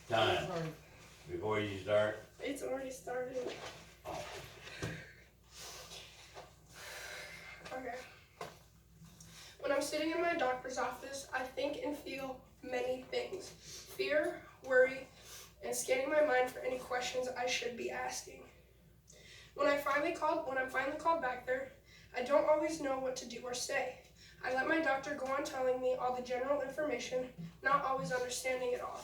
Time. Before you start. It's already started. Okay. When I'm sitting in my doctor's office, I think and feel many things. Fear, worry, and scanning my mind for any questions I should be asking. When I'm finally called back there, I don't always know what to do or say. I let my doctor go on telling me all the general information, not always understanding it all.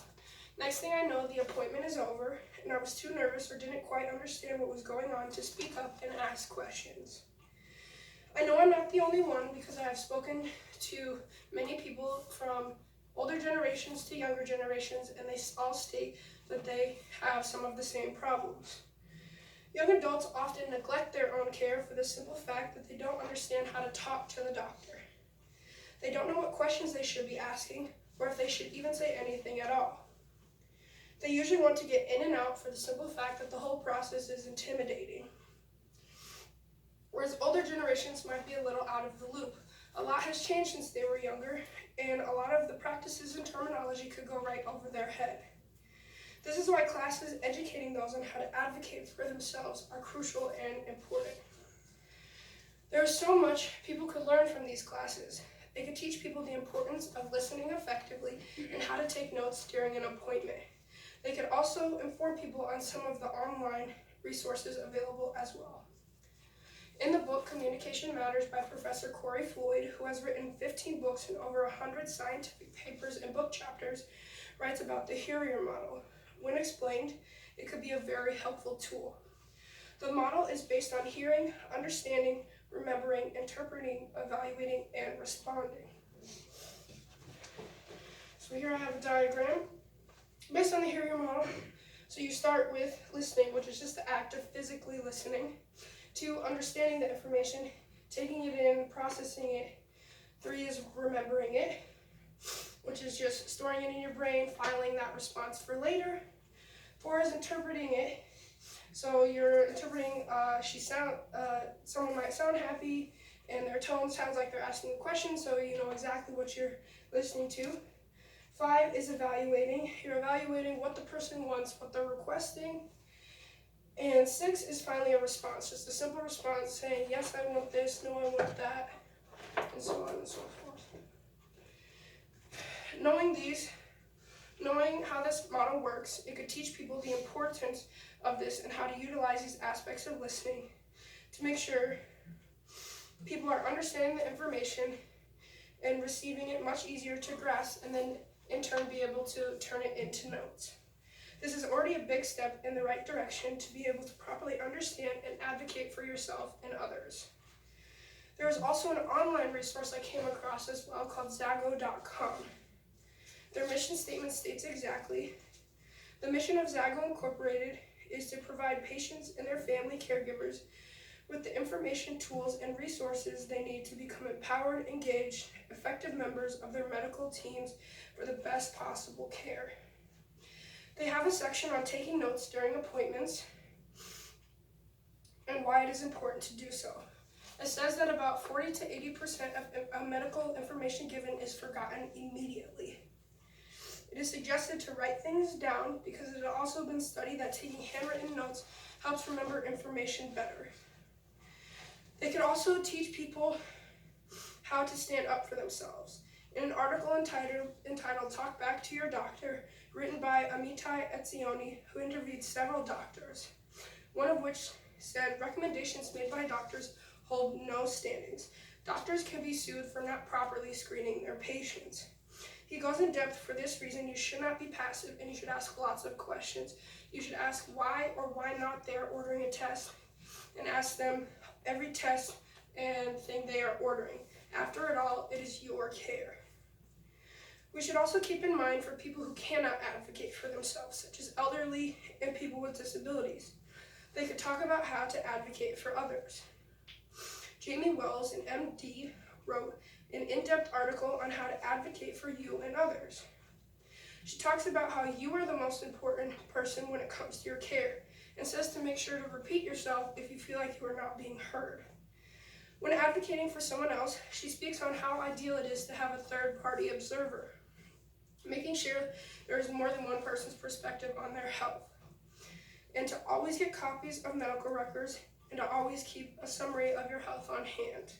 Next thing I know, the appointment is over, and I was too nervous or didn't quite understand what was going on to speak up and ask questions. I know I'm not the only one because I have spoken to many people from older generations to younger generations, and they all state that they have some of the same problems. Young adults often neglect their own care for the simple fact that they don't understand how to talk to the doctor. They don't know what questions they should be asking, or if they should even say anything at all. They usually want to get in and out for the simple fact that the whole process is intimidating. Whereas older generations might be a little out of the loop. A lot has changed since they were younger, and a lot of the practices and terminology could go right over their head. This is why classes educating those on how to advocate for themselves are crucial and important. There is so much people could learn from these classes. They could teach people the importance of listening effectively and how to take notes during an appointment. They could also inform people on some of the online resources available as well. In the book Communication Matters by Professor Corey Floyd, who has written 15 books and over 100 scientific papers and book chapters, writes about the hearing model. When explained, it could be a very helpful tool. The model is based on hearing, understanding, remembering, interpreting, evaluating, and responding. So here I have a diagram based on the hearing model. So you start with listening, which is just the act of physically listening, to understanding the information, taking it in, processing it. 3 is remembering it, which is just storing it in your brain, filing that response for later. 4 is interpreting it. So you're interpreting, someone might sound happy and their tone sounds like they're asking a question, so you know exactly what you're listening to. 5 is evaluating. You're evaluating what the person wants, what they're requesting. And 6 is finally a response, just a simple response saying, yes, I want this, no, I want that, and so on and so forth. Knowing how this model works, it could teach people the importance of this and how to utilize these aspects of listening to make sure people are understanding the information and receiving it much easier to grasp, and then in turn be able to turn it into notes. This is already a big step in the right direction to be able to properly understand and advocate for yourself and others. There is also an online resource I came across as well called Zago.com. Their mission statement states exactly, the mission of Zago Incorporated is to provide patients and their family caregivers with the information, tools, and resources they need to become empowered, engaged, effective members of their medical teams for the best possible care. They have a section on taking notes during appointments and why it is important to do so. It says that about 40 to 80% of medical information given is forgotten immediately. It is suggested to write things down because it has also been studied that taking handwritten notes helps remember information better. They could also teach people how to stand up for themselves. In an article entitled Talk Back to Your Doctor, written by Amitai Etzioni, who interviewed several doctors, one of which said recommendations made by doctors hold no standings. Doctors can be sued for not properly screening their patients. He goes in depth. For this reason, you should not be passive and you should ask lots of questions. You should ask why or why not they are ordering a test, and ask them every test and thing they are ordering. After it all, it is your care. We should also keep in mind for people who cannot advocate for themselves, such as elderly and people with disabilities. They could talk about how to advocate for others. Jamie Wells, an MD, wrote an in-depth article on how to advocate for you and others. She talks about how you are the most important person when it comes to your care, and says to make sure to repeat yourself if you feel like you are not being heard. When advocating for someone else, she speaks on how ideal it is to have a third-party observer. making sure there is more than one person's perspective on their health, and to always get copies of medical records, and to always keep a summary of your health on hand.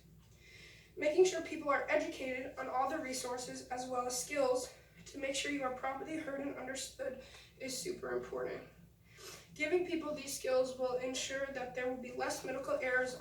Making sure people are educated on all the resources as well as skills to make sure you are properly heard and understood is super important. Giving people these skills will ensure that there will be less medical errors